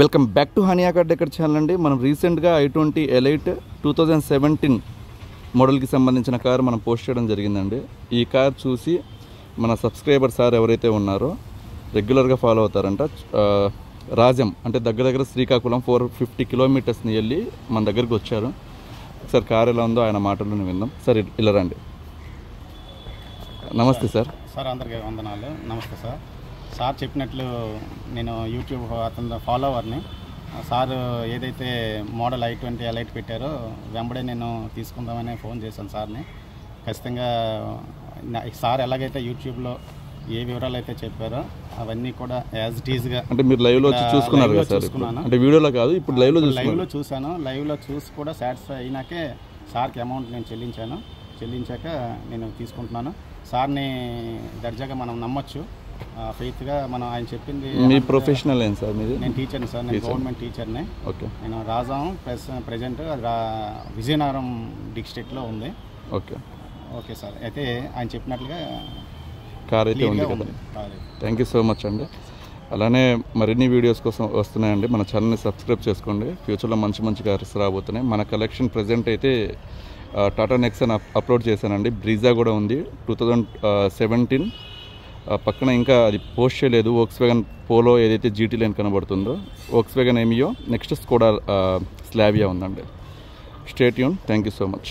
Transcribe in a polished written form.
Welcome back to Hania car decor channel అండి. మనం రీసెంట్గా i20 ఎలైట్ 2017 మోడల్కి సంబంధించిన కార్ మనం పోస్ట్ చేయడం జరిగిందండి. ఈ కార్ చూసి మన సబ్స్క్రైబర్ సార్ ఎవరైతే ఉన్నారో రెగ్యులర్గా ఫాలో అవుతారంట. రాజం అంటే దగ్గర శ్రీకాకుళం 450 కిలోమీటర్స్ని వెళ్ళి మన దగ్గరికి వచ్చారు. సార్ కార్ ఎలా ఉందో ఆయన మాటలను విందాం. సార్ ఇలా రండి. నమస్తే సార్. సార్ అందరికీ వందనాలు. నమస్తే సార్. సార్ చెప్పినట్లు నేను యూట్యూబ్ అతని ఫాలోవర్ని. సార్ ఏదైతే మోడల్ i20 ఎలైట్ పెట్టారో వెంబడే నేను తీసుకుందామని ఫోన్ చేశాను సార్ని. ఖచ్చితంగా సార్ ఎలాగైతే యూట్యూబ్లో ఏ వివరాలు అయితే చెప్పారో అవన్నీ కూడా యాజ్ ఇట్ ఈజ్గా అంటే మీరు లైవ్లో వచ్చి చూసుకున్నారు కదా సార్? అంటే వీడియోలో కాదు, ఇప్పుడు లైవ్లో చూశాను. లైవ్లో చూసి కూడా సాటిస్ఫై అయినాకే సార్కి అమౌంట్ నేను చెల్లించాక నేను తీసుకుంటున్నాను. సార్ని దర్జాగా మనం నమ్మొచ్చు, ఫెయిత్గా మనం ఆయన చెప్పింది. మీ ప్రొఫెషనల్ ఏం సార్? మీది? నేను టీచర్ని సార్, నేను గవర్నమెంట్ టీచర్ని. ఓకే. నేను రాజాం ప్రజెంట్ అది విజయనగరం డిస్ట్రిక్ట్లో ఉంది. Okay okay sir. అయితే ఆయన చెప్పినట్లుగా కార్ అయితే ఉంది కదా. థ్యాంక్ యూ సో మచ్ అండి. అలానే మరిన్ని వీడియోస్ కోసం వస్తున్నాయండి. మన ఛానల్ని సబ్స్క్రైబ్ చేసుకోండి. ఫ్యూచర్లో మంచి కార్స్ రాబోతున్నాయి. మన కలెక్షన్ ప్రజెంట్ అయితే టాటా నెక్సన్ అప్లోడ్ చేశానండి. బ్రీజా కూడా ఉంది 2017. పక్కన ఇంకా అది పోస్ట్ చేయలేదు. వోక్స్వ్యాగన్ పోలో ఏదైతే జీటీ లైన్ కనబడుతుందో, Volkswagen Ameo, next Skoda Slavia ఉందండి. Stay tune. Thank you so much.